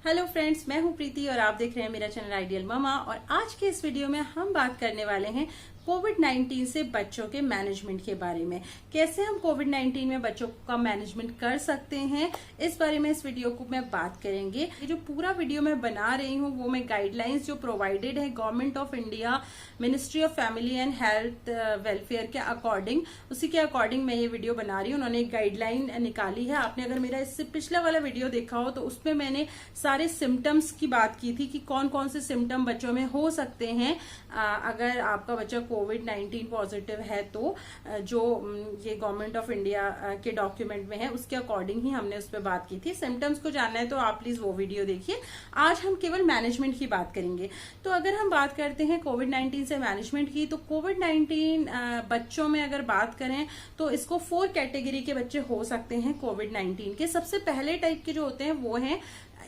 Hello friends, मैं हूं प्रीति और आप देख रहे हैं मेरा चैनल आइडियल मामा। और आज के इस वीडियो में हम बात करने वाले हैं कोविड-19 से बच्चों के मैनेजमेंट के बारे में। कैसे हम कोविड-19 में बच्चों का मैनेजमेंट कर सकते हैं, इस बारे में इस वीडियो को मैं बात करेंगे। ये जो पूरा वीडियो मैं बना रही हूँ वो मैं गाइडलाइंस जो प्रोवाइडेड है government of India, ministry of family and health welfare के अकॉर्डिंग, उसी के अकॉर्डिंग मैं ये वीडियो बना रही हूँ। उन्होंने एक गाइडलाइन निकाली है। आपने अगर मेरा इससे पिछला वाला वीडियो देखा हो तो उसमें मैंने सारे सिम्टम्स की बात की थी कि कौन कौन से सिम्टम बच्चों में हो सकते हैं अगर आपका बच्चा कोविड-19 पॉजिटिव है। तो जो ये गवर्नमेंट ऑफ इंडिया के डॉक्यूमेंट में है उसके अकॉर्डिंग ही हमने उस पर बात की थी। सिम्टम्स को जानना है तो आप प्लीज वो वीडियो देखिए। आज हम केवल मैनेजमेंट की बात करेंगे। तो अगर हम बात करते हैं कोविड-19 से मैनेजमेंट की, तो कोविड-19 बच्चों में अगर बात करें तो इसको 4 कैटेगरी के बच्चे हो सकते हैं कोविड-19 के। सबसे पहले टाइप के जो होते हैं वो हैं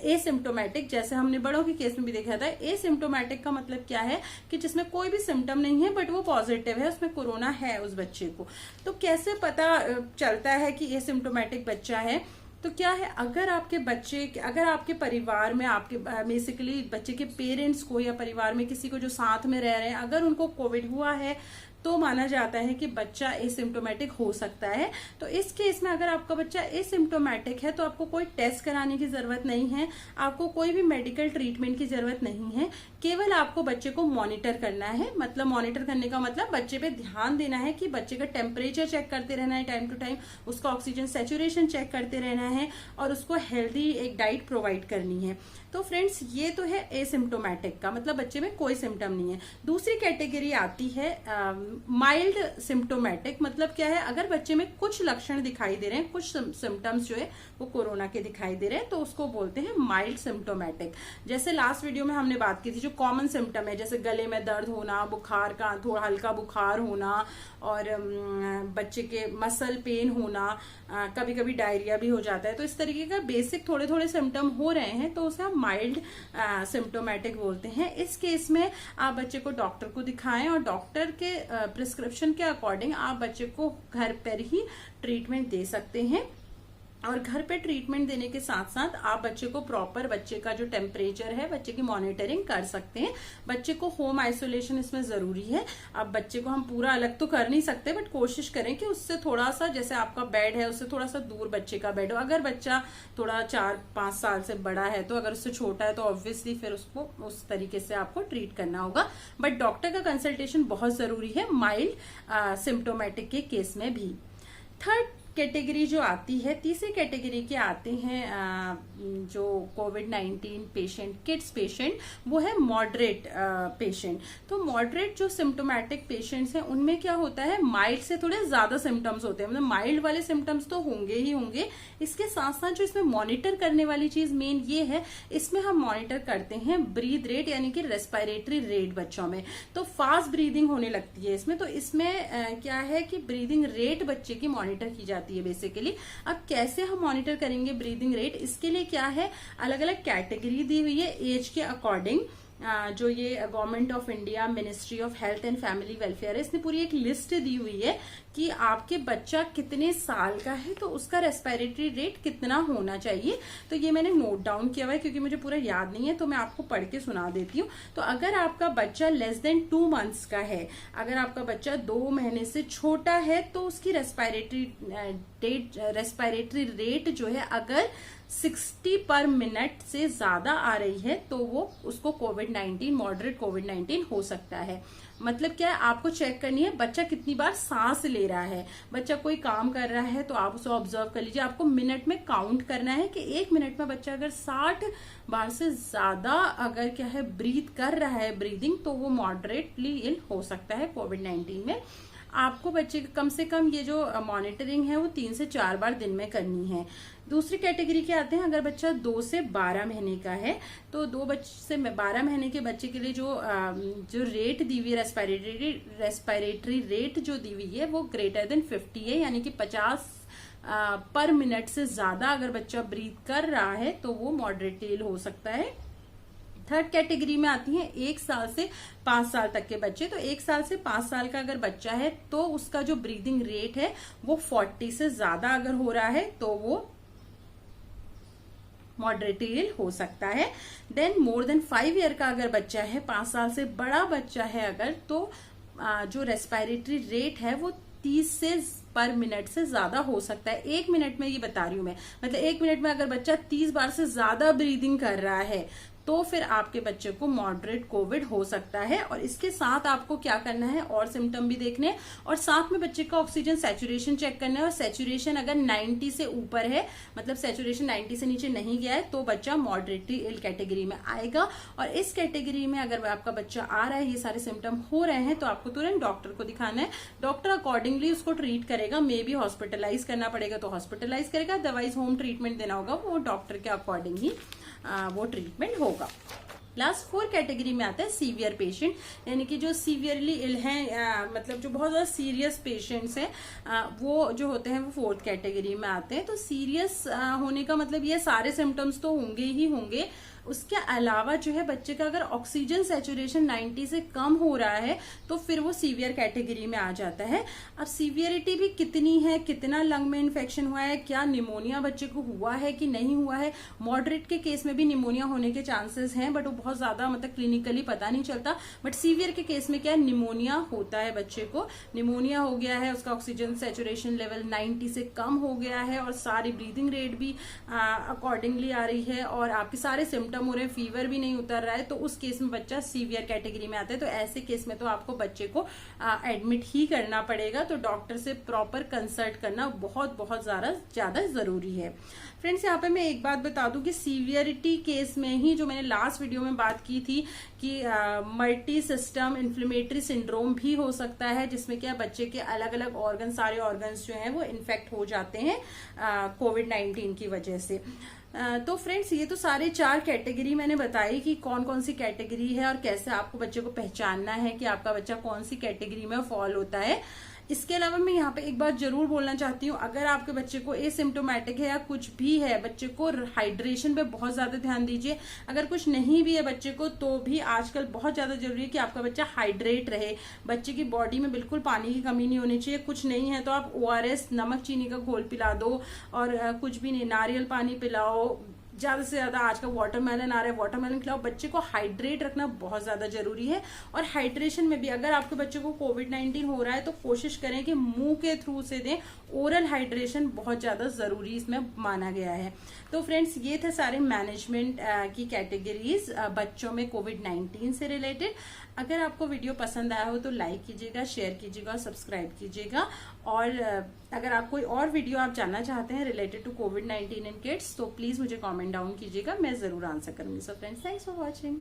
एसिम्टोमेटिक, जैसे हमने बड़ों के केस में भी देखा था। एसिम्टोमेटिक का मतलब क्या है कि जिसमें कोई भी सिम्टम नहीं है बट वो पॉजिटिव है, उसमें कोरोना है उस बच्चे को। तो कैसे पता चलता है कि एसिम्टोमेटिक बच्चा है? तो क्या है, अगर आपके परिवार में आपके बेसिकली बच्चे के पेरेंट्स को या परिवार में किसी को जो साथ में रह रहे हैं अगर उनको कोविड हुआ है तो माना जाता है कि बच्चा एसिम्टोमेटिक हो सकता है। तो इस केस में अगर आपका बच्चा एसिम्टोमेटिक है तो आपको कोई टेस्ट कराने की जरूरत नहीं है, आपको कोई भी मेडिकल ट्रीटमेंट की जरूरत नहीं है। केवल आपको बच्चे को मॉनिटर करना है। मतलब मॉनिटर करने का मतलब बच्चे पे ध्यान देना है कि बच्चे का टेम्परेचर चेक करते रहना है टाइम टू टाइम, उसका ऑक्सीजन सैचुरेशन चेक करते रहना है और उसको हेल्दी एक डाइट प्रोवाइड करनी है। तो फ्रेंड्स, ये तो है एसिम्टोमेटिक का मतलब बच्चे में कोई सिम्टम नहीं है। दूसरी कैटेगरी आती है माइल्ड सिम्टोमेटिक। मतलब क्या है, अगर बच्चे में कुछ लक्षण दिखाई दे रहे हैं, कुछ सिम्टम्स जो है वो कोरोना के दिखाई दे रहे हैं, तो उसको बोलते हैं माइल्ड सिम्टोमेटिक। जैसे लास्ट वीडियो में हमने बात की थी जो कॉमन सिम्टम है, जैसे गले में दर्द होना, बुखार का थोड़ा हल्का बुखार होना और बच्चे के मसल पेन होना, कभी कभी डायरिया भी हो जाता है। तो इस तरीके का बेसिक थोड़े थोड़े सिम्टम हो रहे हैं तो उसे हम माइल्ड सिम्टोमेटिक बोलते हैं। इस केस में आप बच्चे को डॉक्टर को दिखाएं और डॉक्टर के प्रिस्क्रिप्शन के अकॉर्डिंग आप बच्चे को घर पर ही ट्रीटमेंट दे सकते हैं। और घर पे ट्रीटमेंट देने के साथ साथ आप बच्चे को प्रॉपर बच्चे का जो टेम्परेचर है बच्चे की मॉनिटरिंग कर सकते हैं। बच्चे को होम आइसोलेशन इसमें जरूरी है। अब बच्चे को हम पूरा अलग तो कर नहीं सकते बट कोशिश करें कि उससे थोड़ा सा, जैसे आपका बेड है उससे थोड़ा सा दूर बच्चे का बेड हो। अगर बच्चा थोड़ा 4-5 साल से बड़ा है तो, अगर उससे छोटा है तो ऑब्वियसली फिर उसको उस तरीके से आपको ट्रीट करना होगा। बट डॉक्टर का कंसल्टेशन बहुत जरूरी है माइल्ड सिम्टोमेटिक के केस में भी। थर्ड कैटेगरी जो आती है, तीसरी कैटेगरी के आते हैं जो कोविड-19 पेशेंट, किड्स पेशेंट, वो है मॉडरेट पेशेंट। तो मॉडरेट जो सिम्टोमेटिक पेशेंट्स हैं उनमें क्या होता है, माइल्ड से थोड़े ज्यादा सिम्टम्स होते हैं। मतलब माइल्ड वाले सिम्टम्स तो होंगे ही होंगे, इसके साथ साथ जो इसमें मॉनिटर करने वाली चीज मेन ये है, इसमें हम मॉनिटर करते हैं ब्रीथ रेट यानी कि रेस्पिरेटरी रेट बच्चों में। तो फास्ट ब्रीदिंग होने लगती है इसमें। तो इसमें क्या है कि ब्रीदिंग रेट बच्चे की मॉनिटर की जाती है बेसिकली। अब कैसे हम मॉनिटर करेंगे ब्रीदिंग रेट, इसके लिए क्या है, अलग अलग कैटेगरी दी हुई है एज के अकॉर्डिंग। जो ये government of India, ministry of health and family welfare है, इसने पूरी एक लिस्ट दी हुई है कि आपके बच्चा कितने साल का है तो उसका रेस्पिरेटरी रेट कितना होना चाहिए। तो ये मैंने नोट डाउन किया हुआ है क्योंकि मुझे पूरा याद नहीं है, तो मैं आपको पढ़ के सुना देती हूँ। तो अगर आपका बच्चा लेस देन 2 मंथ्स का है, अगर आपका बच्चा 2 महीने से छोटा है तो उसकी रेस्पिरेटरी रेट जो है अगर 60 पर मिनट से ज्यादा आ रही है तो वो उसको कोविड-19, मॉडरेट कोविड-19 हो सकता है। मतलब क्या है, आपको चेक करनी है बच्चा कितनी बार सांस ले रहा है। बच्चा कोई काम कर रहा है तो आप उसे ऑब्जर्व कर लीजिए, आपको मिनट में काउंट करना है कि 1 मिनट में बच्चा अगर 60 बार से ज्यादा अगर क्या है ब्रीथ कर रहा है, ब्रीदिंग, तो वो मॉडरेटली इल हो सकता है कोविड-19 में। आपको बच्चे कम से कम ये जो मॉनिटरिंग है वो 3 से 4 बार दिन में करनी है। दूसरी कैटेगरी के आते हैं, अगर बच्चा 2 से 12 महीने का है तो 2 से 12 महीने के बच्चे के लिए जो रेट दी हुई है, रेस्पिरेटरी रेट जो दी हुई है वो ग्रेटर देन 50 है, यानी कि 50 पर मिनट से ज्यादा अगर बच्चा ब्रीथ कर रहा है तो वो मॉडरेटली हो सकता है। थर्ड कैटेगरी में आती हैं 1 साल से 5 साल तक के बच्चे। तो 1 साल से 5 साल का अगर बच्चा है तो उसका जो ब्रीदिंग रेट है वो 40 से ज्यादा अगर हो रहा है तो वो मॉडरेटली इल हो सकता है। देन मोर देन 5 ईयर का अगर बच्चा है, 5 साल से बड़ा बच्चा है अगर, तो जो रेस्पिरेटरी रेट है वो 30 से पर मिनट से ज्यादा हो सकता है। 1 मिनट में ये बता रही हूं मैं, मतलब 1 मिनट में अगर बच्चा 30 बार से ज्यादा ब्रीदिंग कर रहा है तो फिर आपके बच्चे को मॉडरेट कोविड हो सकता है। और इसके साथ आपको क्या करना है, और सिम्टम भी देखने, और साथ में बच्चे का ऑक्सीजन सैचुरेशन चेक करना है। और सैचुरेशन अगर 90 से ऊपर है, मतलब सैचुरेशन 90 से नीचे नहीं गया है, तो बच्चा मॉडरेटली इल कैटेगरी में आएगा। और इस कैटेगरी में अगर आपका बच्चा आ रहा है, ये सारे सिम्टम हो रहे हैं, तो आपको तुरंत डॉक्टर को दिखाना है। डॉक्टर अकॉर्डिंगली उसको ट्रीट करेगा। मे बी हॉस्पिटलाइज करना पड़ेगा तो हॉस्पिटलाइज करेगा, अदरवाइज होम ट्रीटमेंट देना होगा, वो डॉक्टर के अकॉर्डिंग ही वो ट्रीटमेंट होगा। क्लास 4 कैटेगरी में आता है सीवियर पेशेंट, यानी कि जो सीवियरली इल हैं, मतलब जो बहुत ज्यादा सीरियस पेशेंट्स हैं, वो जो होते हैं वो 4th कैटेगरी में आते हैं। तो सीरियस होने का मतलब ये सारे सिम्टम्स तो होंगे ही होंगे, उसके अलावा जो है बच्चे का अगर ऑक्सीजन सैचुरेशन 90 से कम हो रहा है तो फिर वो सीवियर कैटेगरी में आ जाता है। अब सीवियरिटी भी कितनी है, कितना लंग में इन्फेक्शन हुआ है, क्या निमोनिया बच्चे को हुआ है कि नहीं हुआ है। मॉडरेट के केस में भी निमोनिया होने के चांसेस हैं, बट वो बहुत ज्यादा मतलब क्लिनिकली पता नहीं चलता। बट सीवियर के केस में क्या है, निमोनिया होता है बच्चे को, निमोनिया हो गया है, उसका ऑक्सीजन सैचुरेशन लेवल 90 से कम हो गया है, और सारी ब्रीदिंग रेट भी अकॉर्डिंगली आ रही है, और आपके सारे सिम्टम हो रहे हैं, फीवर भी नहीं उतर रहा है, तो उस केस में बच्चा सीवियर कैटेगरी में आता है। तो ऐसे केस में तो आपको बच्चे को एडमिट ही करना पड़ेगा। तो डॉक्टर से प्रॉपर कंसल्ट करना बहुत बहुत ज्यादा जरूरी है। फ्रेंड्स, यहाँ पे मैं एक बात बता दूं कि सीवियरिटी केस में ही, जो मैंने लास्ट वीडियो में बात की थी कि मल्टी सिस्टम इन्फ्लेमेटरी सिंड्रोम भी हो सकता है, जिसमें क्या बच्चे के अलग अलग ऑर्गन, सारे ऑर्गन्स जो हैं वो इन्फेक्ट हो जाते हैं कोविड-19 की वजह से। तो फ्रेंड्स, ये तो सारे 4 कैटेगरी मैंने बताई कि कौन कौन सी कैटेगरी है और कैसे आपको बच्चे को पहचानना है कि आपका बच्चा कौन सी कैटेगरी में फॉल होता है। इसके अलावा मैं यहाँ पे एक बात जरूर बोलना चाहती हूँ, अगर आपके बच्चे को एसिम्प्टोमेटिक है या कुछ भी है, बच्चे को हाइड्रेशन पे बहुत ज्यादा ध्यान दीजिए। अगर कुछ नहीं भी है बच्चे को, तो भी आजकल बहुत ज्यादा जरूरी है कि आपका बच्चा हाइड्रेट रहे। बच्चे की बॉडी में बिल्कुल पानी की कमी नहीं होनी चाहिए। कुछ नहीं है तो आप ORS, नमक चीनी का घोल पिला दो, और कुछ भी नहीं, नारियल पानी पिलाओ, ज्यादा से ज्यादा आजकल वाटरमेलन आ रहा है, वाटरमेलन खिलाओ। बच्चे को हाइड्रेट रखना बहुत ज्यादा जरूरी है। और हाइड्रेशन में भी अगर आपके बच्चे को कोविड-19 हो रहा है तो कोशिश करें कि मुंह के थ्रू से दें। ओरल हाइड्रेशन बहुत ज्यादा जरूरी इसमें माना गया है। तो फ्रेंड्स, ये थे सारे मैनेजमेंट की कैटेगरीज बच्चों में कोविड-19 से रिलेटेड। अगर आपको वीडियो पसंद आया हो तो लाइक कीजिएगा, शेयर कीजिएगा, सब्सक्राइब कीजिएगा। और अगर आप कोई और वीडियो आप जानना चाहते हैं रिलेटेड टू कोविड-19 इन किड्स, तो प्लीज मुझे कमेंट डाउन कीजिएगा, मैं जरूर आंसर करूंगी। So friends, thanks for watching.